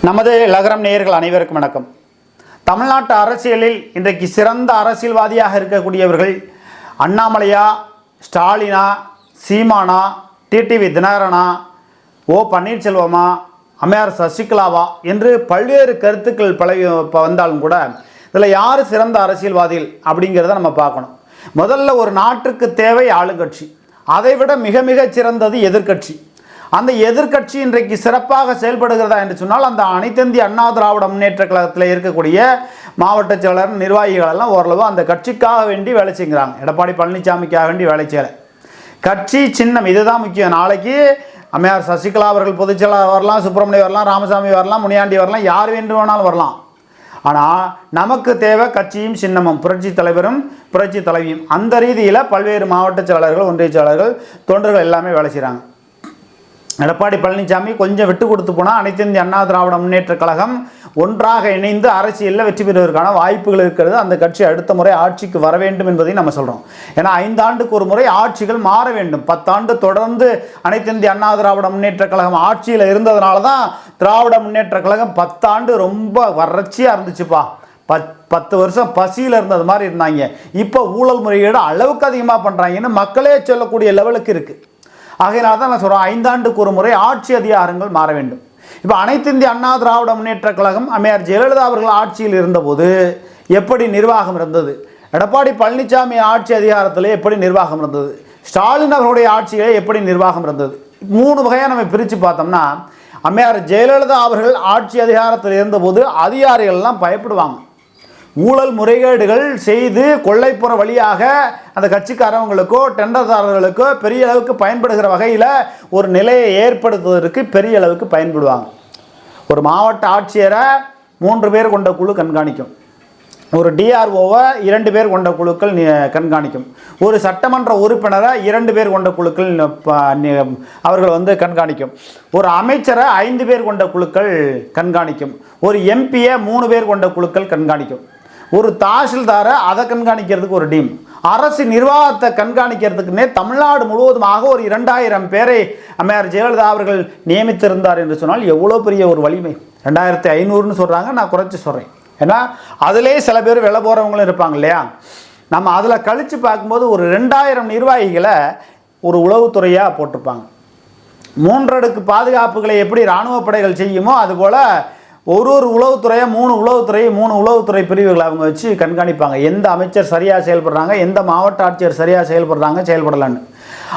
நமது லகரம் நேயர்கள் அனைவருக்கும் வணக்கம். தமிழ்நாட்டு அரசியலில் இன்றைக்கு சிறந்த அரசியல்வாதியாக இருக்கக்கூடியவர்கள் அண்ணாமலையா, ஸ்டாலினா, சீமானா, டிடிவி தினகரனா, ஓ பன்னீர்செல்வமா, அம்மையார் சசிகலாவா என்று பல்வேறு கருத்துக்கள் வந்தாலும் கூட இதில் யார் சிறந்த அரசியல்வாதிகள் அப்படிங்கிறத நம்ம பார்க்கணும். முதல்ல ஒரு நாட்டுக்கு தேவை ஆளுங்கட்சி, அதைவிட மிக மிக சிறந்தது எதிர்க்கட்சி. அந்த எதிர்க்கட்சி இன்றைக்கு சிறப்பாக செயல்படுகிறதா என்று சொன்னால் அந்த அனைத்திந்திய அண்ணா திராவிட முன்னேற்ற கழகத்தில் இருக்கக்கூடிய மாவட்ட செயலர் நிர்வாகிகள் எல்லாம் ஓரளவு அந்த கட்சிக்காக வேண்டி வேலை செய்கிறாங்க. எடப்பாடி பழனிசாமிக்காக வேண்டி வேலை செய்யலை. கட்சி சின்னம் இதுதான் முக்கியம். நாளைக்கு அம்மையார் சசிகலா அவர்கள் பொதுச்செயலாளர் வரலாம், சுப்பிரமணியம் வரலாம், ராமசாமி வரலாம், முனியாண்டி வரலாம், யார் வேண்டும் வேணாலும் வரலாம். ஆனால் நமக்கு தேவை கட்சியும் சின்னமும், புரட்சி தலைவரும் புரட்சி தலைவியும். அந்த ரீதியில் பல்வேறு மாவட்ட செயலாளர்கள், ஒன்றிய செயலாளர்கள், தொண்டர்கள் எல்லாமே வேலை செய்கிறாங்க. எடப்பாடி பழனிசாமி கொஞ்சம் விட்டு கொடுத்து போனால் அனைத்து இந்திய அண்ணா திராவிட முன்னேற்ற கழகம் ஒன்றாக இணைந்து அரசியலில் வெற்றி பெறுவதற்கான வாய்ப்புகள் இருக்கிறது. அந்த கட்சி அடுத்த முறை ஆட்சிக்கு வர வேண்டும் என்பதையும் நம்ம சொல்கிறோம். ஏன்னா 5 ஆண்டுக்கு ஒரு முறை ஆட்சிகள் மாற வேண்டும். 10 ஆண்டு தொடர்ந்து அனைத்து இந்திய அண்ணா திராவிட முன்னேற்ற கழகம் ஆட்சியில் இருந்ததுனால தான் திராவிட முன்னேற்ற கழகம் 10 ஆண்டு ரொம்ப வறட்சியாக இருந்துச்சுப்பா. 10 வருஷம் பசியில் இருந்தது மாதிரி இருந்தாங்க. இப்போ ஊழல் முறையீடு அளவுக்கு அதிகமாக பண்ணுறாங்கன்னு மக்களே சொல்லக்கூடிய லெவலுக்கு இருக்குது. ஆகையினால தான் நான் சொல்கிறேன், 5 ஆண்டுக்கு ஒரு முறை ஆட்சி அதிகாரங்கள் மாற வேண்டும். இப்போ அனைத்து இந்திய அண்ணா திராவிட முன்னேற்ற கழகம் அம்மையார் ஜெயலலிதா அவர்கள் ஆட்சியில் இருந்தபோது எப்படி நிர்வாகம் இருந்தது, எடப்பாடி பழனிசாமி ஆட்சி அதிகாரத்தில் எப்படி நிர்வாகம் இருந்தது, ஸ்டாலின் அவர்களுடைய ஆட்சியிலே எப்படி நிர்வாகம் இருந்தது, 3 வகையாக நம்ம பிரித்து பார்த்தோம்னா, அம்மையார் ஜெயலலிதா அவர்கள் ஆட்சி அதிகாரத்தில் இருந்தபோது அதிகாரிகள்லாம் பயப்படுவாங்க. ஊழல் முறைகேடுகள் செய்து கொள்ளைப்புற வழியாக அந்த கட்சிக்காரவங்களுக்கோ டெண்டர்தாரர்களுக்கோ பெரிய அளவுக்கு பயன்படுகிற வகையில் ஒரு நிலையை ஏற்படுத்துவதற்கு பெரிய அளவுக்கு பயன்படுவாங்க. ஒரு மாவட்ட ஆட்சியரை 3 பேர் கொண்ட குழு கண்காணிக்கும். ஒரு டிஆர்ஓவை 2 பேர் கொண்ட குழுக்கள் கண்காணிக்கும். ஒரு சட்டமன்ற உறுப்பினரை 2 பேர் கொண்ட குழுக்கள் அவர்கள் கண்காணிக்கும். ஒரு அமைச்சரை 5 பேர் கொண்ட குழுக்கள் கண்காணிக்கும். ஒரு எம்பியை 3 பேர் கொண்ட குழுக்கள் கண்காணிக்கும். ஒரு தாசில்தாரை அதை கண்காணிக்கிறதுக்கு ஒரு டீம், அரசு நிர்வாகத்தை கண்காணிக்கிறதுக்குன்னே தமிழ்நாடு முழுவதுமாக ஒரு 2000 பேரை அம்மையார் ஜெயலலிதா அவர்கள் நியமித்திருந்தார் என்று சொன்னால் எவ்வளோ பெரிய ஒரு வலிமை. 2500ன்னு சொல்கிறாங்க, நான் குறைச்சி சொல்கிறேன். ஏன்னா அதிலே சில பேர் வெளில போகிறவங்களும் இருப்பாங்க இல்லையா. நம்ம அதில் கழித்து பார்க்கும்போது ஒரு 2000 நிர்வாகிகளை ஒரு உளவுத்துறையாக போட்டிருப்பாங்க. 3 அடுக்கு பாதுகாப்புகளை எப்படி இராணுவ படைகள் செய்யுமோ அதுபோல் ஒரு உளவுத்துறையை 3 உளவுத்துறை பிரிவுகளை அவங்க வச்சு கண்காணிப்பாங்க. எந்த அமைச்சர் சரியாக செயல்படுறாங்க, எந்த மாவட்ட ஆட்சியர் சரியாக செயல்படலான்னு.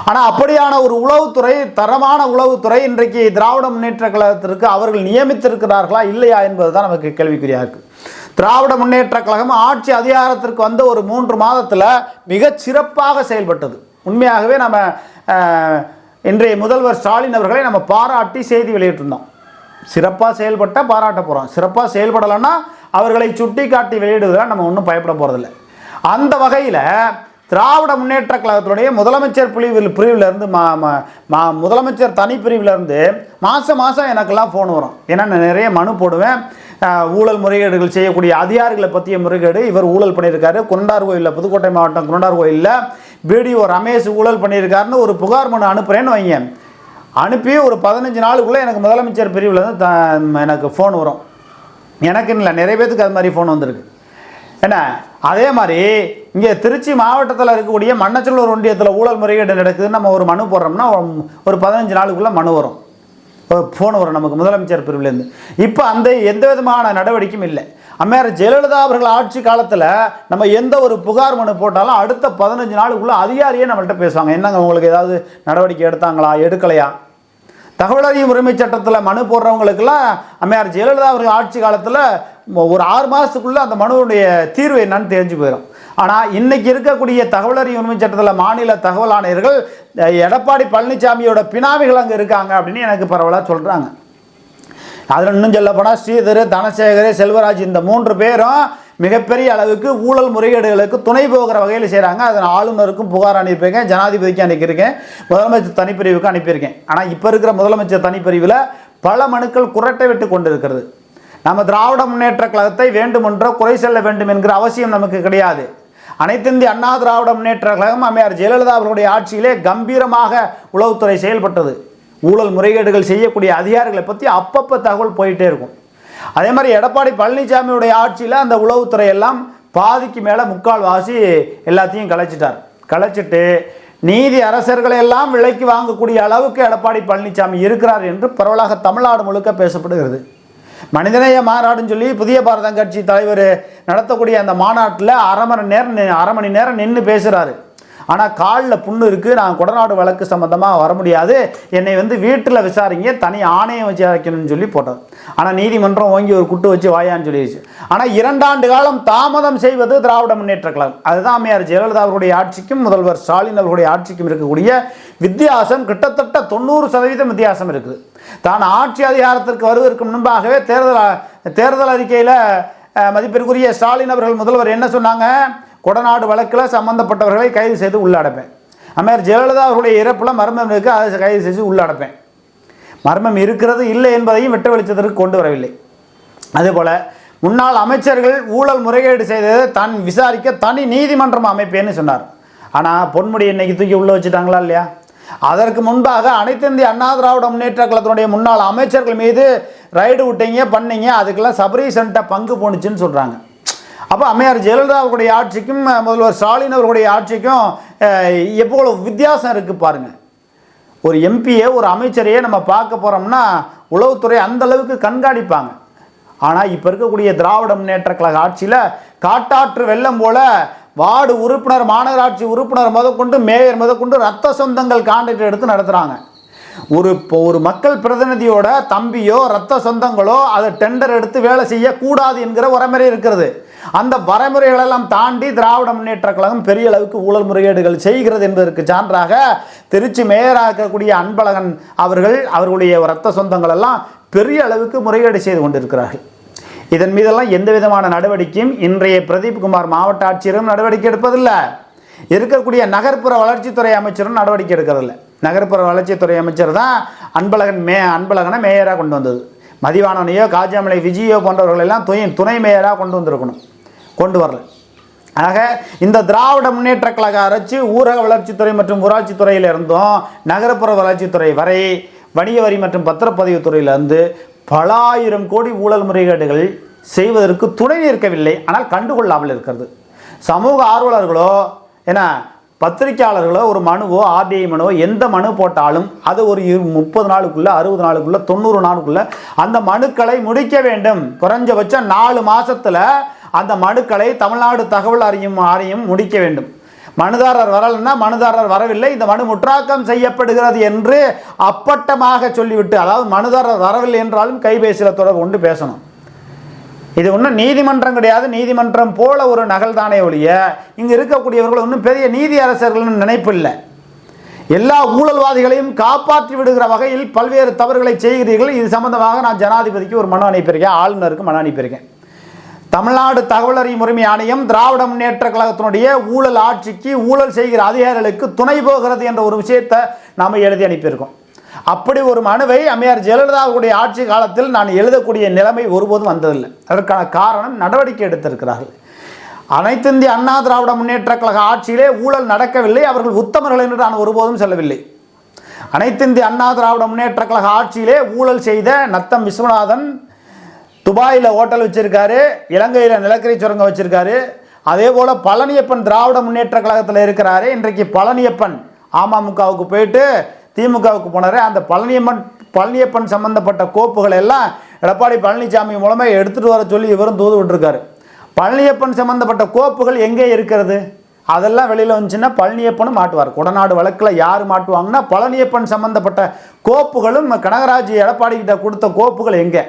ஆனால் அப்படியான ஒரு உளவுத்துறை, தரமான உளவுத்துறை இன்றைக்கு திராவிட முன்னேற்ற கழகத்திற்கு அவர்கள் நியமித்திருக்கிறார்களா இல்லையா என்பது தான் நமக்கு கேள்விக்குறியாக இருக்குது. திராவிட முன்னேற்ற கழகம் ஆட்சி அதிகாரத்திற்கு வந்த ஒரு 3 மாதத்தில் மிகச் சிறப்பாக செயல்பட்டது. உண்மையாகவே நம்ம இன்றைய முதல்வர் ஸ்டாலின் அவர்களை நம்ம பாராட்டி செய்தி வெளியிட்டிருந்தோம். சிறப்பாக செயல்பட்டால் பாராட்ட போகிறோம், சிறப்பாக செயல்படலைன்னா அவர்களை சுட்டி காட்டி வெளியிடுவதால் நம்ம ஒன்றும் பயப்பட போகிறதில்ல. அந்த வகையில் திராவிட முன்னேற்ற கழகத்தினுடைய முதலமைச்சர் பிரிவிலிருந்து முதலமைச்சர் தனி பிரிவிலிருந்து மாதம் எனக்கெல்லாம் ஃபோன் வரும். ஏன்னா நான் நிறைய மனு போடுவேன். ஊழல் முறைகேடுகள் செய்யக்கூடிய அதிகாரிகளை பற்றிய முறைகேடு, இவர் ஊழல் பண்ணியிருக்காரு, குண்டார் கோயிலில், புதுக்கோட்டை மாவட்டம் குண்டார் கோயிலில் பிடிஓ ரமேஷ் ஊழல் பண்ணியிருக்காருன்னு ஒரு புகார் மனு அனுப்புகிறேன்னு வைங்க. அனுப்பி ஒரு 15 நாளுக்குள்ளே எனக்கு முதலமைச்சர் பிரிவிலேருந்து எனக்கு ஃபோன் வரும். எனக்குன்னு இல்லை, நிறைய பேருக்கு அது மாதிரி ஃபோன் வந்திருக்கு. என்ன அதே மாதிரி இங்கே திருச்சி மாவட்டத்தில் இருக்கக்கூடிய மண்ணச்சநல்லூர் ஒன்றியத்தில் ஊழல் முறைகேடு நடக்குதுன்னு நம்ம ஒரு மனு போடுறோம்னா ஒரு 15 நாளுக்குள்ளே மனு வரும், ஃபோன் வரும் நமக்கு முதலமைச்சர் பிரிவிலேருந்து. இப்போ அந்த எந்த விதமான நடவடிக்கையும் இல்லை. அம்மையார் ஜெயலலிதா அவர்கள் ஆட்சி காலத்தில் நம்ம எந்த ஒரு புகார் மனு போட்டாலும் அடுத்த 15 நாளுக்குள்ளே அதிகாரியே நம்மள்கிட்ட பேசுவாங்க. என்னங்க உங்களுக்கு ஏதாவது நடவடிக்கை எடுத்தாங்களா, எடுக்கலையா? தகவல் அறியும் உரிமை சட்டத்தில் மனு போடுறவங்களுக்கெல்லாம் அம்மையார் ஜெயலலிதா அவர்கள் ஆட்சி காலத்தில் ஒரு 6 மாதத்துக்குள்ளே அந்த மனுவுடைய தீர்வு என்னன்னு தெரிஞ்சு போயிடும். ஆனால் இன்றைக்கி இருக்கக்கூடிய தகவல் அறியும் உரிமை சட்டத்தில் மாநில தகவல் ஆணையர்கள் எடப்பாடி பழனிசாமியோட பினாமிகள் அங்கே இருக்காங்க அப்படின்னு எனக்கு பரவலாக சொல்கிறாங்க. அதில் இன்னும் சொல்லப்போனால் ஸ்ரீதர், தனசேகர், செல்வராஜ் இந்த 3 பேரும் மிகப்பெரிய அளவுக்கு ஊழல் முறைகேடுகளுக்கு துணை போகிற வகையில் செய்கிறாங்க. அதை ஆளுநருக்கும் புகார் அனுப்பியிருக்கேன், ஜனாதிபதிக்கு அனுப்பியிருக்கேன், முதலமைச்சர் தனிப்பிரிவுக்கு அனுப்பியிருக்கேன். ஆனால் இப்போ இருக்கிற முதலமைச்சர் தனிப்பிரிவில் பல மனுக்கள் குரட்டை விட்டு கொண்டு இருக்கிறது. நம்ம திராவிட முன்னேற்ற கழகத்தை வேண்டுமென்றோ குறை செல்ல வேண்டும் என்கிற அவசியம் நமக்கு கிடையாது. அனைத்து இந்திய அண்ணா திராவிட முன்னேற்ற கழகம் அம்மையார் ஜெயலலிதா அவர்களுடைய ஆட்சியிலே கம்பீரமாக உளவுத்துறை செயல்பட்டது. ஊழல் முறைகேடுகள் செய்யக்கூடிய அதிகாரிகளை பற்றி அப்பப்போ தகவல் போயிட்டே இருக்கும். அதே மாதிரி எடப்பாடி பழனிசாமியுடைய ஆட்சியில் அந்த உளவுத்துறை எல்லாம் பாதிக்கு மேலே முக்கால்வாசி எல்லாத்தையும் கலைச்சிட்டு நீதி அரசர்களை எல்லாம் விலைக்கு வாங்கக்கூடிய அளவுக்கு எடப்பாடி பழனிசாமி இருக்கிறார் என்று பரவலாக தமிழ்நாடு முழுக்க பேசப்படுகிறது. மனிதநேய மாநாடுன்னு சொல்லி புதிய பாரதம் கட்சி தலைவர் நடத்தக்கூடிய அந்த மாநாட்டில் அரை மணி நேரம் நின்று பேசுகிறாரு. ஆனால் காலில் புண்ணு இருக்குது, நான் கொடநாடு வழக்கு சம்மந்தமாக வர முடியாது, என்னை வீட்டில் விசாரிங்க, தனி ஆணையம் வச்சு அழைக்கணும்னு சொல்லி போட்டார். ஆனால் நீதிமன்றம் ஓங்கி ஒரு குட்டு வச்சு வாயான்னு சொல்லிடுச்சு. ஆனால் 2 ஆண்டு காலம் தாமதம் செய்வது திராவிட முன்னேற்ற கழகம். அதுதான் அம்மையார் ஜெயலலிதா அவர்களுடைய ஆட்சிக்கும் முதல்வர் ஸ்டாலின் அவர்களுடைய ஆட்சிக்கும் இருக்கக்கூடிய வித்தியாசம். கிட்டத்தட்ட 90% வித்தியாசம் இருக்குது. தான் ஆட்சி அதிகாரத்திற்கு வருவதற்கு முன்பாகவே தேர்தல் அறிக்கையில் மதிப்பிற்குரிய ஸ்டாலின் அவர்கள் முதல்வர் என்ன சொன்னாங்க? கொடநாடு வழக்கில் சம்பந்தப்பட்டவர்களை கைது செய்து உள்ளடப்பேன். அம்மையார் ஜெயலலிதா அவருடைய இறப்பில் மர்மம் இருக்குது, அதை கைது செய்து உள்ளடப்பேன். மர்மம் இருக்கிறது இல்லை என்பதையும் வெட்ட வெளிச்சத்திற்கு கொண்டு வரவில்லை. அதுபோல் முன்னாள் அமைச்சர்கள் ஊழல் முறைகேடு செய்ததை தான் விசாரிக்க தனி நீதிமன்றம் அமைப்பேன்னு சொன்னார். ஆனால் பொன்முடி இன்னைக்கு தூக்கி உள்ளே வச்சுட்டாங்களா இல்லையா? அதற்கு முன்பாக அனைத்து இந்திய அண்ணா திராவிட முன்னேற்ற கழகத்தினுடைய முன்னாள் அமைச்சர்கள் மீது ரைடு விட்டீங்க பண்ணீங்க, அதுக்கெல்லாம் சபரீசன்ட்ட பங்கு போணுச்சுன்னு சொல்கிறாங்க. அப்போ அம்மையார் ஜெயலலிதா அவர்களுடைய ஆட்சிக்கும் முதல்வர் ஸ்டாலின் அவர்களுடைய ஆட்சிக்கும் எவ்வளோ வித்தியாசம் இருக்குது பாருங்கள். ஒரு எம்பியை ஒரு அமைச்சரையே நம்ம பார்க்க போகிறோம்னா உளவுத்துறை அந்த அளவுக்கு கண்காணிப்பாங்க. ஆனால் இப்போ இருக்கக்கூடிய திராவிட முன்னேற்ற கழக ஆட்சியில் காட்டாற்று வெள்ளம் போல வார்டு உறுப்பினர், மாநகராட்சி உறுப்பினர் முதற்கொண்டு மேயர் முதற்கொண்டு ரத்த சொந்தங்கள் கான்ட்ராக்ட் எடுத்து நடத்துகிறாங்க. ஒரு மக்கள் பிரதிநிதியோட தம்பியோ ரத்த சொந்தங்களோ அதை டெண்டர் எடுத்து வேலை செய்யக்கூடாது என்கிற வரைமுறை இருக்கிறது. அந்த வரைமுறைகளெல்லாம் தாண்டி திராவிட முன்னேற்ற கழகம் பெரிய அளவுக்கு ஊழல் முறைகேடுகள் செய்கிறது என்பதற்கு சான்றாக திருச்சி மேயராக இருக்கக்கூடிய அன்பழகன் அவர்களுடைய ரத்த சொந்தங்கள் எல்லாம் பெரிய அளவுக்கு முறைகேடு செய்து கொண்டிருக்கிறார்கள். இதன் மீதெல்லாம் எந்த விதமான நடவடிக்கையும் இன்றைய பிரதீப் குமார் மாவட்ட ஆட்சியரும் நடவடிக்கை எடுப்பதில்லை. இருக்கக்கூடிய நகர்ப்புற வளர்ச்சித்துறை அமைச்சரும் நடவடிக்கை எடுக்கிறதில்லை. நகர்ப்புற வளர்ச்சித்துறை அமைச்சர் தான் அன்பழகனை மேயராக கொண்டு வந்தது. மதிவாணனையோ காஜாமலை விஜயோ போன்றவர்களெல்லாம் துணை மேயராக கொண்டு வரல. ஆக இந்த திராவிட முன்னேற்ற கழக அரசு ஊரக வளர்ச்சித்துறை மற்றும் ஊராட்சித்துறையில் இருந்தும் நகர்ப்புற வளர்ச்சித்துறை வரை வணிக வரி மற்றும் பத்திரப்பதிவுத்துறையிலிருந்து பல ஆயிரம் கோடி ஊழல் முறைகேடுகள் செய்வதற்கு துணை நிற்கவில்லை. ஆனால் கண்டுகொள்ளாமல் இருக்கிறது. சமூக ஆர்வலர்களோ பத்திரிகையாளர்களோ ஒரு மனுவோ ஆர்டிஐ மனுவோ எந்த மனு போட்டாலும் அது ஒரு 30 நாளுக்குள்ள 60 நாளுக்குள்ள 90 நாளுக்குள்ள அந்த மனுக்களை முடிக்க வேண்டும். குறைஞ்சபட்சம் 4 மாசத்துல அந்த மனுக்களை தமிழ்நாடு தகவல் ஆணையம் முடிக்க வேண்டும். மனுதாரர் வரலன்னா மனுதாரர் வரவில்லை, இந்த மனு முற்றாக்கம் செய்யப்படுகிறது என்று அப்பட்டமாக சொல்லிவிட்டு, அதாவது மனுதாரர் வரவில்லை என்றாலும் கைபேசியில் தொடர்பு கொண்டு பேசணும். இது ஒன்றும் நீதிமன்றம் கிடையாது. நீதிமன்றம் போல ஒரு நகல் தானே ஒழிய இங்கே இருக்கக்கூடியவர்கள் ஒன்றும் பெரிய நீதி அரசர்கள்னு நினைப்பு இல்லை. எல்லா ஊழல்வாதிகளையும் காப்பாற்றி விடுகிற வகையில் பல்வேறு தவறுகளை செய்கிறீர்கள். இது சம்பந்தமாக நான் ஜனாதிபதிக்கு ஒரு மனு அனுப்பியிருக்கேன், ஆளுநருக்கு மனு அனுப்பியிருக்கேன். தமிழ்நாடு தகவல் அறியும் உரிமை ஆணையம் திராவிட முன்னேற்ற கழகத்தினுடைய ஊழல் ஆட்சிக்கு ஊழல் செய்கிற அதிகாரிகளுக்கு துணை போகிறது என்ற ஒரு விஷயத்தை நாம் எழுதி அனுப்பியிருக்கோம். அப்படி ஒரு மனுவை அம்மையார் ஜெயலலிதாவுடைய ஆட்சி காலத்தில் நான் எழுதக்கூடிய நிலைமை ஒருபோதும் வந்ததில்லை. அதற்கான காரணம் நடவடிக்கை எடுத்திருக்கிறார்கள். அனைத்து இந்திய அண்ணா திராவிட முன்னேற்ற கழக ஆட்சியிலே ஊழல் நடக்கவில்லை, அவர்கள் உத்தமர்கள் என்று நான் ஒருபோதும் சொல்லவில்லை. அனைத்து இந்திய அண்ணா திராவிட முன்னேற்ற கழக ஆட்சியிலே ஊழல் செய்த நத்தம் விஸ்வநாதன் துபாயில் ஹோட்டல் வச்சிருக்காரு, இலங்கையில் நிலக்கரி சுரங்கம் வச்சிருக்காரு. அதே போல் பழனியப்பன் திராவிட முன்னேற்ற கழகத்தில் இருக்கிறாரு. இன்றைக்கு பழனியப்பன் அமமுகவுக்கு போயிட்டு திமுகவுக்கு போனார். அந்த பழனியப்பன் சம்பந்தப்பட்ட கோப்புகள் எல்லாம் எடப்பாடி பழனிசாமி மூலமாக எடுத்துகிட்டு வர சொல்லி இவரும் தூது விட்டுருக்காரு. பழனியப்பன் சம்பந்தப்பட்ட கோப்புகள் எங்கே இருக்கிறது? அதெல்லாம் வெளியில் வந்துச்சுன்னா பழனியப்பனும் மாட்டுவார். கொடநாடு வழக்கில் யார் மாட்டுவாங்கன்னா பழனியப்பன் சம்பந்தப்பட்ட கோப்புகளும் கனகராஜ் எடப்பாடி கிட்ட கொடுத்த கோப்புகள் எங்கே?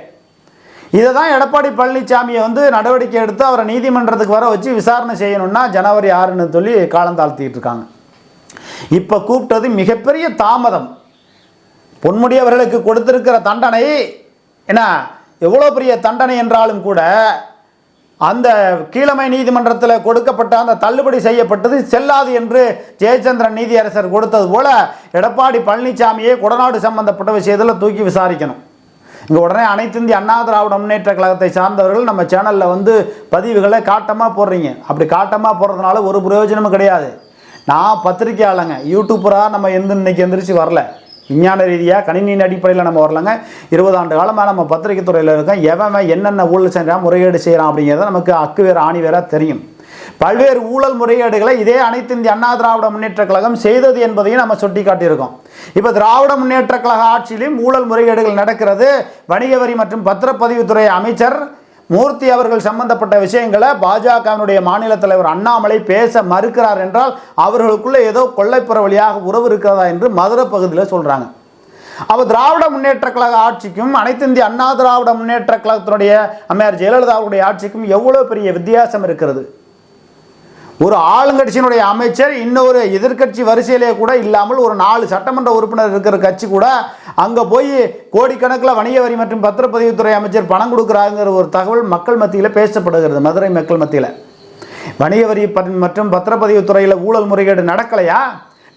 இதை தான் எடப்பாடி பழனிசாமியை நடவடிக்கை எடுத்து அவரை நீதிமன்றத்துக்கு வர வச்சு விசாரணை செய்யணும்னா ஜனவரி 6ன்னு சொல்லி காலம் தாழ்த்திட்டு இருக்காங்க. இப்போ கூப்பிட்டது மிகப்பெரிய தாமதம். பொன்முடி அவர்களுக்கு கொடுத்திருக்கிற தண்டனை எவ்வளோ பெரிய தண்டனை என்றாலும் கூட அந்த கீழமை நீதிமன்றத்தில் கொடுக்கப்பட்ட அந்த தள்ளுபடி செய்யப்பட்டது செல்லாது என்று ஜெயச்சந்திரன் நீதியரசர் கொடுத்தது போல எடப்பாடி பழனிசாமியை கொடநாடு சம்பந்தப்பட்ட விஷயத்தில் தூக்கி விசாரிக்கணும். இங்கே உடனே அனைத்து இந்திய அண்ணா திராவிட முன்னேற்ற கழகத்தை சார்ந்தவர்கள் நம்ம சேனலில் பதிவுகளை காட்டமாக போடுறீங்க. அப்படி காட்டமாக போடுறதுனால ஒரு பிரயோஜனமும் கிடையாது. நான் பத்திரிக்கையாளங்க, யூடியூப்பராக நம்ம இன்னைக்கு எந்திரிச்சு வரல. விஞ்ஞான ரீதியாக கணினியின் அடிப்படையில் நம்ம வரலங்க. 20 ஆண்டு காலமாக நம்ம பத்திரிகை துறையில் இருக்கோம். எவன் என்னென்ன ஊழல் செய்கிறான், முறைகேடு செய்கிறான் அப்படிங்கிறத நமக்கு அக்கு வேறு ஆணி வேற தெரியும். பல்வேறு ஊழல் முறைகேடுகளை இதே அனைத்து இந்திய அண்ணா திராவிட முன்னேற்ற கழகம் செய்தது என்பதையும் நம்ம சுட்டி காட்டியிருக்கோம். இப்போ திராவிட முன்னேற்ற கழக ஆட்சியிலும் ஊழல் முறைகேடுகள் நடக்கிறது. வணிக வரி மற்றும் பத்திரப்பதிவுத்துறை அமைச்சர் மூர்த்தி அவர்கள் சம்பந்தப்பட்ட விஷயங்களை பாஜகவினுடைய மாநில தலைவர் அண்ணாமலை பேச மறுக்கிறார் என்றால் அவர்களுக்குள்ள ஏதோ கொள்ளைப்புற வழியாக உறவு இருக்கிறதா என்று மதுரை பகுதியில் சொல்றாங்க. அப்போ திராவிட முன்னேற்ற கழக ஆட்சிக்கும் அனைத்து இந்திய அண்ணா திராவிட முன்னேற்ற கழகத்தினுடைய அம்மையார் ஜெயலலிதாவுடைய ஆட்சிக்கும் எவ்வளவு பெரிய வித்தியாசம் இருக்கிறது. ஒரு ஆளுங்கட்சியினுடைய அமைச்சர் இன்னொரு எதிர்க்கட்சி வரிசையிலே கூட இல்லாமல் ஒரு 4 சட்டமன்ற உறுப்பினர் இருக்கிற கட்சி கூட அங்கே போய் கோடிக்கணக்கில் வணிக வரி மற்றும் பத்திரப்பதிவுத்துறை அமைச்சர் பணம் கொடுக்குறாங்கிற ஒரு தகவல் மக்கள் மத்தியில் பேசப்படுகிறது. மதுரை மக்கள் மத்தியில் வணிக வரி மற்றும் பத்திரப்பதிவுத்துறையில் ஊழல் முறைகேடு நடக்கலையா?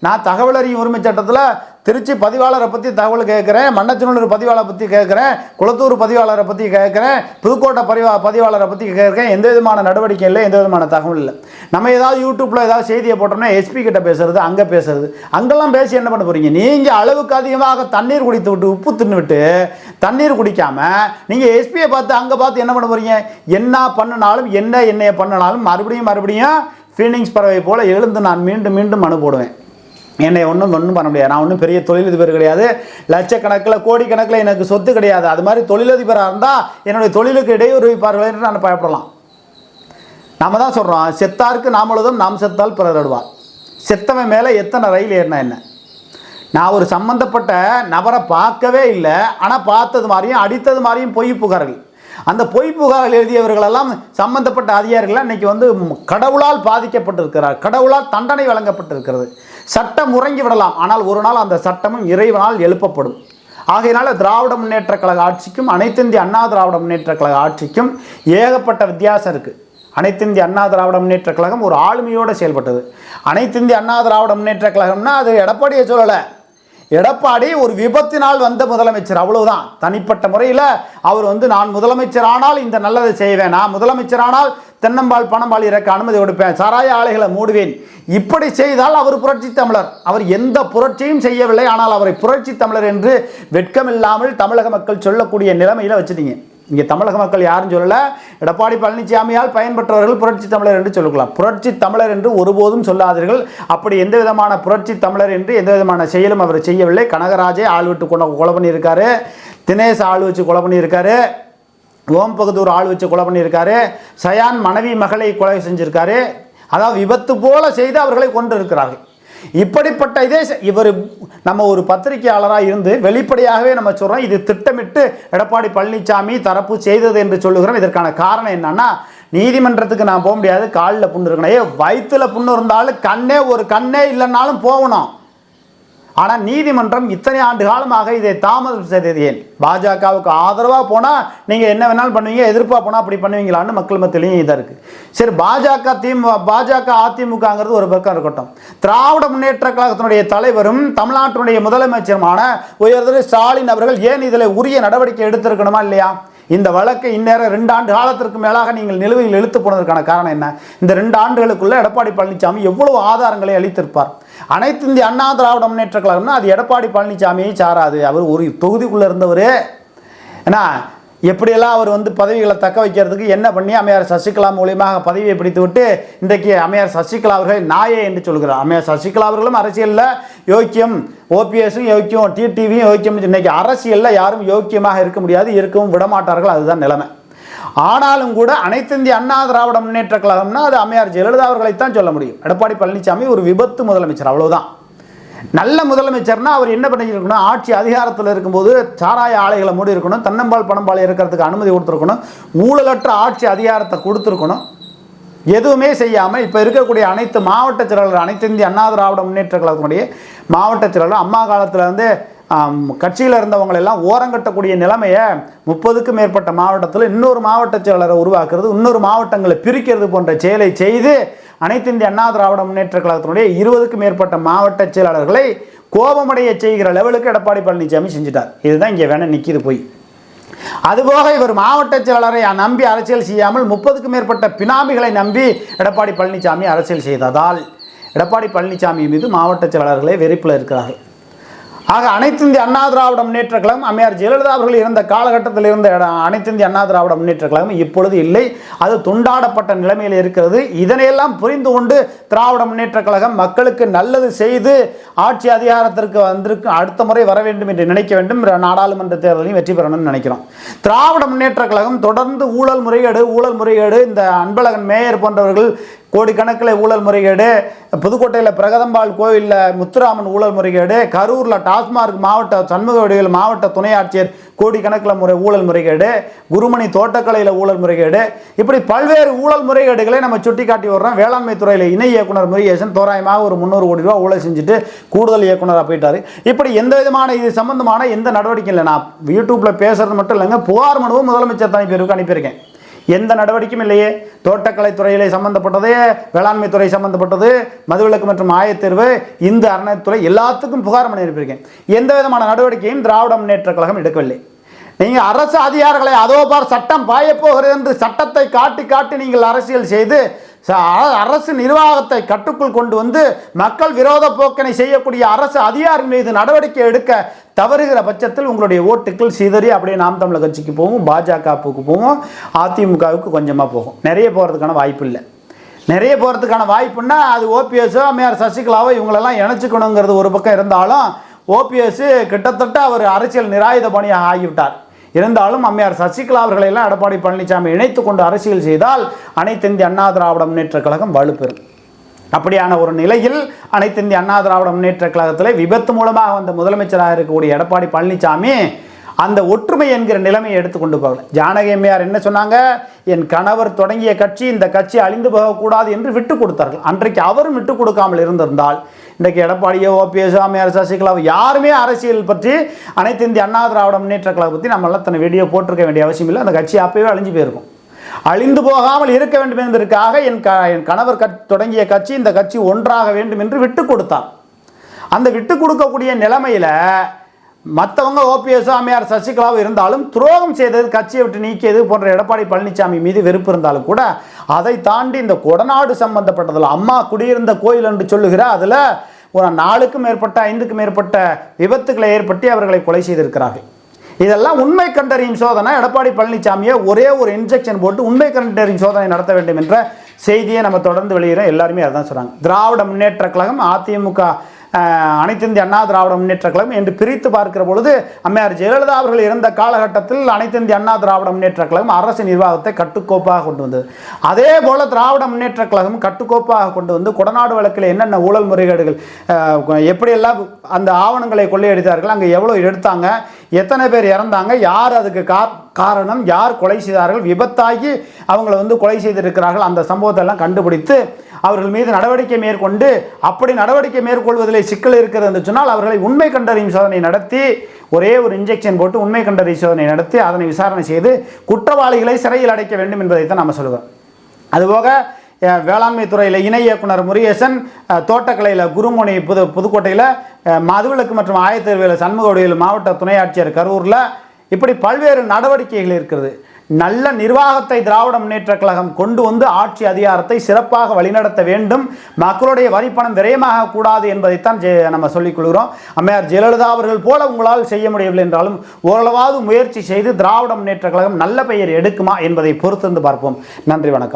நான் தகவல் அறியும் உரிமை சட்டத்தில் திருச்சி பதிவாளரை பற்றி தகவல் கேட்குறேன், மண்ணச்சநல்லூர் பதிவாளரை பற்றி கேட்குறேன், குளத்தூர் பதிவாளரை பற்றி கேட்குறேன், புதுக்கோட்டை பதிவாளரை பற்றி கேட்குறேன். எந்த விதமான நடவடிக்கை இல்லை, எந்த விதமான தகவல் இல்லை. நம்ம ஏதாவது யூடியூப்பில் ஏதாவது செய்தியை போட்டோம்னா எஸ்பி கிட்ட பேசுறது, அங்கே பேசுறது, அங்கெல்லாம் பேசி என்ன பண்ண போகிறீங்க? நீங்கள் அளவுக்கு அதிகமாக தண்ணீர் குடித்து விட்டு உப்பு தின்னு விட்டு தண்ணீர் குடிக்காமல் நீங்கள் எஸ்பியை பார்த்து அங்கே பார்த்து என்ன பண்ண போகிறீங்க? என்ன பண்ணினாலும் என்னைய பண்ணினாலும் மறுபடியும் ஃபீனிங்ஸ் பறவை போல் எழுந்து நான் மீண்டும் மீண்டும் மனு போடுவேன். என்னை ஒன்றும் பண்ண முடியாது. நான் ஒன்றும் பெரிய தொழிலதிபர் கிடையாது, லட்சக்கணக்கில் கோடிக்கணக்கில் எனக்கு சொத்து கிடையாது. அது மாதிரி தொழிலதிபராக இருந்தால் என்னுடைய தொழிலுக்கு இடையூறு வைப்பார்கள் என்று நான் பயப்படலாம். நம்ம தான் சொல்கிறோம், செத்தாருக்கு நாம் எழுதும், நாம் செத்தால் பிறர் அடுவார். செத்தவன் மேலே எத்தனை ரயில் ஏறினா என்ன? நான் ஒரு சம்பந்தப்பட்ட நபரை பார்க்கவே இல்லை, ஆனால் பார்த்தது மாதிரியும் அடித்தது மாதிரியும் பொய் புகார்கள். அந்த பொய் புகார்கள் எழுதியவர்களெல்லாம் சம்பந்தப்பட்ட அதிகாரிகள் இன்னைக்கு வந்து கடவுளால் பாதிக்கப்பட்டிருக்கிறார், கடவுளால் தண்டனை வழங்கப்பட்டிருக்கிறது. சட்டம் முறங்கி விடலாம், ஆனால் ஒரு நாள் அந்த சட்டமும் இறைவனால் எழுப்பப்படும். ஆகையினால திராவிட முன்னேற்ற கழக ஆட்சிக்கும் அனைத்து இந்திய அண்ணா திராவிட முன்னேற்ற கழக ஆட்சிக்கும் ஏகப்பட்ட வித்தியாசம் இருக்குது. அனைத்து இந்திய அண்ணா திராவிட முன்னேற்ற கழகம் ஒரு ஆளுமையோடு செயல்பட்டது. அனைத்து இந்திய அண்ணா திராவிட முன்னேற்ற கழகம்னா அது எடப்பாடியை சொல்லலை. எடப்பாடி ஒரு விபத்தினால் வந்த முதலமைச்சர், அவ்வளவுதான். தனிப்பட்ட முறையில் அவர் வந்து நான் முதலமைச்சர் ஆனால் இந்த நல்லதை செய்வேன், நான் முதலமைச்சர் ஆனால் தென்னம்பால் பணம்பால் இறக்க அனுமதி கொடுப்பேன், சாராய ஆலைகளை மூடுவேன், இப்படி செய்தால் அவர் புரட்சி தமிழர். அவர் எந்த புரட்சியும் செய்யவில்லை, ஆனால் அவரை புரட்சி தமிழர் என்று வெட்கமில்லாமல் தமிழக மக்கள் சொல்லக்கூடிய நிலைமையில் வச்சுட்டீங்க. இங்கே தமிழக மக்கள் யாரும் சொல்லலை, எடப்பாடி பழனிசாமியால் பயன்பெற்றவர்கள் புரட்சி தமிழர் என்று சொல்லிக்கலாம். புரட்சி தமிழர் என்று ஒருபோதும் சொல்லாதீர்கள். அப்படி எந்த விதமான புரட்சி தமிழர் என்று எந்த விதமான செயலும் அவர் செய்யவில்லை. கனகராஜை ஆள் விட்டு கொலை பண்ணியிருக்காரு, தினேஷ் ஆள் வச்சு கொலை பண்ணியிருக்காரு, ஓம் பகதூர் ஆள் வச்சு கொலை பண்ணியிருக்காரு, சயான் மனைவி மகளை கொலை செஞ்சிருக்காரு. அதாவது விபத்து போல செய்து அவர்களை கொண்டு இருக்கிறார்கள். இப்படிப்பட்ட இதே இவர் நம்ம ஒரு பத்திரிகையாளராக இருந்து வெளிப்படையாகவே நம்ம சொல்கிறோம், இது திட்டமிட்டு எடப்பாடி பழனிசாமி தரப்பு செய்தது என்று சொல்லுகிறோம். இதற்கான காரணம் என்னன்னா, நீதிமன்றத்துக்கு நான் போக முடியாது, காலில் புண்ணு இருக்கணும். வயிற்றுல புண்ணு இருந்தாலும் கண்ணே இல்லைன்னாலும் போகணும். ஆனால் நீதிமன்றம் இத்தனை ஆண்டு காலமாக இதை தாமதம் செய்தது ஏன்? பாஜகவுக்கு ஆதரவாக போனால் நீங்கள் என்ன வேணாலும் பண்ணுவீங்க, எதிர்ப்பாக போனால் அப்படி பண்ணுவீங்களான்னு மக்கள் மத்தியிலையும் இதாக இருக்குது. சரி, பாஜக அதிமுகங்கிறது ஒரு பக்கம் இருக்கட்டும். திராவிட முன்னேற்ற கழகத்தினுடைய தலைவரும் தமிழ்நாட்டினுடைய முதலமைச்சருமான உயர்திரு ஸ்டாலின் அவர்கள் ஏன் இதில் உரிய நடவடிக்கை எடுத்திருக்கணுமா இல்லையா? இந்த வழக்கை இந்நேரம் 2 ஆண்டு காலத்திற்கு மேலாக நீங்கள் நிலுவையில் இழுத்து போனதற்கான காரணம் என்ன? இந்த 2 ஆண்டுகளுக்குள்ள எடப்பாடி பழனிசாமி எவ்வளவு ஆதாரங்களை அளித்திருப்பார்? அனைத்து இந்திய அண்ணா திராவிட முன்னேற்ற கழகம்னா அது எடப்பாடி பழனிசாமியை சாராது. அவர் ஒரு தொகுதிக்குள்ளே இருந்தவர். ஏன்னா எப்படியெல்லாம் அவர் வந்து பதவிகளை தக்க வைக்கிறதுக்கு என்ன பண்ணி அம்மையார் சசிகலா மூலியமாக பதவியை பிடித்து விட்டு இன்றைக்கு அம்மையார் சசிகலா அவர்கள் நாயே என்று சொல்கிறார். அம்மையார் சசிகலா அவர்களும் அரசியலில் யோக்கியம், ஓபிஎஸும் யோக்கியம், டிடிவியும் யோக்கியம். இன்றைக்கி அரசியலில் யாரும் யோக்கியமாக இருக்க முடியாது, இருக்கவும் விடமாட்டார்கள். அதுதான் நிலைமை. ஆனாலும் கூட அனைத்து இந்திய அண்ணா திராவிட முன்னேற்ற கழகம்னா அது அம்மையார் ஜெயலலிதா அவர்களைத்தான் சொல்ல முடியும். எடப்பாடி பழனிசாமி ஒரு விபத்து முதலமைச்சர், அவ்வளவுதான். நல்ல முதலமைச்சர்னா அவர் என்ன பண்ணியிருக்கணும்? ஆட்சி அதிகாரத்தில் இருக்கும்போது சாராய ஆலைகளை மூடி இருக்கணும், தென்னம்பால் பணம்பால் இருக்கிறதுக்கு அனுமதி கொடுத்துருக்கணும், ஊழலற்ற ஆட்சி அதிகாரத்தை கொடுத்துருக்கணும். எதுவுமே செய்யாமல் இப்போ இருக்கக்கூடிய அனைத்து மாவட்ட செயலாளர், அனைத்து இந்திய அண்ணா திராவிட முன்னேற்ற கழகத்தினுடைய மாவட்ட செயலாளர் அம்மா காலத்தில் வந்து கட்சியில் இருந்தவங்களெல்லாம் ஓரங்கட்டக்கூடிய நிலைமையை 30க்கும் மேற்பட்ட மாவட்டத்தில் இன்னொரு மாவட்ட செயலரை உருவாக்குறது, இன்னொரு மாவட்டங்களை பிரிக்கிறது போன்ற செயலை செய்து அனைத்து இந்திய அண்ணா திராவிட முன்னேற்ற கழகத்தினுடைய 20க்கும் மேற்பட்ட மாவட்ட செயலாளர்களை கோபமடைய செய்கிற லெவலுக்கு எடப்பாடி பழனிசாமி செஞ்சுட்டார். இதுதான் இங்கே வேணா நிற்கிது போய். அதுபோக இவர் மாவட்ட செயலாளரை நம்பி அரசியல் செய்யாமல் 30க்கும் மேற்பட்ட பினாமிகளை நம்பி எடப்பாடி பழனிசாமி அரசியல் செய்ததால் எடப்பாடி பழனிசாமி மீது மாவட்ட செயலாளர்களே வெறுப்பில் இருக்கிறார்கள். ஆக அனைத்து இந்திய அண்ணா திராவிட முன்னேற்ற கழகம் அம்மையார் ஜெயலலிதா அவர்கள் இருந்த காலகட்டத்தில் இருந்த அனைத்து இந்திய அண்ணா திராவிட முன்னேற்ற கழகம் இப்பொழுது இல்லை, அது துண்டாடப்பட்ட நிலைமையில் இருக்கிறது. இதனையெல்லாம் புரிந்து கொண்டு திராவிட முன்னேற்ற கழகம் மக்களுக்கு நல்லது செய்து ஆட்சி அதிகாரத்திற்கு வந்திருக்கு அடுத்த முறை வர வேண்டும் என்று நினைக்க வேண்டும். நாடாளுமன்ற தேர்தலையும் வெற்றி பெறணும்னு நினைக்கிறோம். திராவிட முன்னேற்ற கழகம் தொடர்ந்து ஊழல் முறைகேடு இந்த அன்பழகன் மேயர் போன்றவர்கள் கோடிக்கணக்கில் ஊழல் முறைகேடு, புதுக்கோட்டையில் பிரகதம்பாள் கோவிலில் முத்துராமன் ஊழல் முறைகேடு, கரூரில் டாஸ்மார்க் மாவட்ட சண்முக வடிவேல் மாவட்ட துணை ஆட்சியர் கோடிக்கணக்கில் ஊழல் முறைகேடு, குருமணி தோட்டக்கலையில் ஊழல் முறைகேடு, இப்படி பல்வேறு ஊழல் முறைகேடுகளை நம்ம சுட்டி காட்டி வர்றோம். வேளாண்மை துறையில் இணை இயக்குனர் முருகேசன் தோராயமாக ஒரு 300 கோடி ரூபா ஊழல் செஞ்சுட்டு கூடுதல் இயக்குனராக போயிட்டாரு. இப்படி எந்த விதமான இது சம்பந்தமான எந்த நடவடிக்கை இல்லை. நான் யூடியூப்பில் பேசுறது மட்டும் இல்லைங்க, புகார் மனுவும் முதலமைச்சர் தனிப்பிரிவுக்கு அனுப்பியிருக்கேன். எந்த நடவடிக்கையும் இல்லையே. தோட்டக்கலைத்துறையிலே சம்பந்தப்பட்டது, வேளாண்மை துறை சம்பந்தப்பட்டது, மதுவிலக்கு மற்றும் ஆயத்தேர்வு, இந்து அறநிலையத்துறை எல்லாத்துக்கும் புகார் மனு அனுப்பியிருக்கேன். எந்த விதமான நடவடிக்கையும் திராவிட முன்னேற்ற கழகம் எடுக்கவில்லை. நீங்கள் அரசு அதிகாரிகளை அதோ பார் சட்டம் பாயப்போகிறது என்று சட்டத்தை காட்டி நீங்கள் அரசியல் செய்து அரசு நிர்வாகத்தை கட்டுக்குள் கொண்டு வந்து மக்கள் விரோத போக்கினை செய்யக்கூடிய அரசு அதிகாரி மீது நடவடிக்கை எடுக்க தவறுகிற பட்சத்தில் உங்களுடைய ஓட்டுக்கள் சிதறி அப்படியே நாம் தமிழர் கட்சிக்கு போகும், பாஜகவுக்கு போகும், அதிமுகவுக்கு கொஞ்சமாக போகும். நிறைய போகிறதுக்கான வாய்ப்பு இல்லை. நிறைய போகிறதுக்கான வாய்ப்புன்னா அது ஓபிஎஸ்ஸோ அம்மையார் சசிகலாவோ இவங்களெல்லாம் இணைச்சிக்கணுங்கிறது ஒரு பக்கம் இருந்தாலும், ஓபிஎஸ் கிட்டத்தட்ட அவர் அரசியல் நிராயுத பணியாக ஆகிவிட்டார். இருந்தாலும் அம்மையார் சசிகலா அவர்களெல்லாம் எடப்பாடி பழனிசாமி இணைத்து கொண்டு அரசியல் செய்தால் அனைத்து இந்திய அண்ணா திராவிட முன்னேற்ற கழகம் வலுப்பெறும். அப்படியான ஒரு நிலையில் அனைத்து இந்திய அண்ணா திராவிட முன்னேற்ற கழகத்தில் விபத்து மூலமாக வந்த முதலமைச்சராக இருக்கக்கூடிய எடப்பாடி பழனிசாமி அந்த ஒற்றுமை என்கிற நிலைமையை எடுத்துக்கொண்டு போகல. ஜானகி அம்மையார் என்ன சொன்னாங்க, என் கணவர் தொடங்கிய கட்சி இந்த கட்சி அழிந்து போகக்கூடாது என்று விட்டு கொடுத்தார்கள். அன்றைக்கு அவரும் விட்டு கொடுக்காமல் இருந்திருந்தால் இன்றைக்கு எடப்பாடியோ ஓபிஎஸ் அம்மையார் சசிகலாவோ யாருமே அரசியல் பற்றி அனைத்து இந்திய அண்ணா திராவிட முன்னேற்ற கழகம் பற்றி நம்மளாம் தன்னை வீடியோ போட்டிருக்க வேண்டிய அவசியம் இல்லை. அந்த கட்சி அப்பவே அழிஞ்சு போயிருக்கும். அழிந்து போகாமல் இருக்க வேண்டும் என்பதற்காக என் கணவர் தொடங்கிய கட்சி இந்த கட்சி ஒன்றாக வேண்டும் என்று விட்டு கொடுத்தார். அந்த விட்டு கொடுக்கக்கூடிய நிலைமையில் மற்றவங்க ஓபிஎஸ் அம்மையார் சசிகலாவும் இருந்தாலும் துரோகம் செய்தது, கட்சியை விட்டு நீக்கியது போன்ற எடப்பாடி பழனிசாமி மீது வெறுப்பு இருந்தாலும் கூட அதை தாண்டி இந்த கொடநாடு சம்பந்தப்பட்டதில் அம்மா குடியிருந்த கோயில் என்று சொல்லுகிற அதில் ஒரு 4க்கும் மேற்பட்ட 5க்கும் மேற்பட்ட விபத்துக்களை ஏற்படுத்தி அவர்களை கொலை செய்திருக்கிறார்கள். இதெல்லாம் உண்மை கண்டறியும் சோதனை. எடப்பாடி பழனிசாமியை ஒரே ஒரு இன்ஜெக்ஷன் போட்டு உண்மை கண்டறியும் சோதனை நடத்த வேண்டும் என்ற செய்தியை நம்ம தொடர்ந்து வெளியிடறோம். எல்லாருமே அதான் சொல்கிறாங்க. திராவிட முன்னேற்ற கழகம் அதிமுக அனைத்து இந்திய அண்ணா திராவிட முன்னேற்ற கழகம் என்று பிரித்து பார்க்கிற பொழுது அம்மையார் ஜெயலலிதா அவர்கள் இருந்த காலகட்டத்தில் அனைத்து இந்திய அண்ணா திராவிட முன்னேற்ற கழகம் அரசு நிர்வாகத்தை கட்டுக்கோப்பாக கொண்டு வந்தது. அதே போல திராவிட முன்னேற்ற கழகம் கட்டுக்கோப்பாக கொண்டு வந்து கொடநாடு வழக்கில் என்னென்ன ஊழல் முறைகேடுகள் எப்படியெல்லாம் அந்த ஆவணங்களை கொள்ளையடித்தார்கள், அங்கே எவ்வளோ எடுத்தாங்க, எத்தனை பேர் இறந்தாங்க, யார் அதுக்கு காரணம், யார் கொலை செய்தார்கள், விபத்தாகி அவங்களை கொலை செய்திருக்கிறார்கள், அந்த சம்பவத்தை எல்லாம் கண்டுபிடித்து அவர்கள் மீது நடவடிக்கை மேற்கொண்டு அப்படி நடவடிக்கை மேற்கொள்வதிலே சிக்கல் இருக்கிறது என்று சொன்னால் அவர்களை உண்மை கண்டறியும் சோதனை நடத்தி ஒரே ஒரு இன்ஜெக்ஷன் போட்டு உண்மை கண்டறியும் சோதனை நடத்தி அதனை விசாரணை செய்து குற்றவாளிகளை சிறையில் அடைக்க வேண்டும் என்பதைத்தான் நம்ம சொல்லுவோம். அதுபோக வேளாண்மை துறையில் இணை இயக்குனர் முருகேசன், தோட்டக்கலையில் குருமணி புதுக்கோட்டையில், மதுவிலக்கு மற்றும் ஆயத்தேர்வில் சண்முக வடிவேல் மாவட்ட துணை ஆட்சியர் கரூரில், இப்படி பல்வேறு நடவடிக்கைகள் இருக்கிறது. நல்ல நிர்வாகத்தை திராவிட முன்னேற்ற கழகம் கொண்டு வந்து ஆட்சி அதிகாரத்தை சிறப்பாக வழிநடத்த வேண்டும், மக்களுடைய வரிப்பணம் விரயமாக கூடாது என்பதைத்தான் நம்ம சொல்லிக் கொள்கிறோம். அம்மையார் ஜெயலலிதா அவர்கள் போல உங்களால் செய்ய முடியவில்லை என்றாலும் ஓரளவாவது முயற்சி செய்து திராவிட முன்னேற்ற கழகம் நல்ல பெயர் எடுக்குமா என்பதை பொறுத்திருந்து பார்ப்போம். நன்றி, வணக்கம்.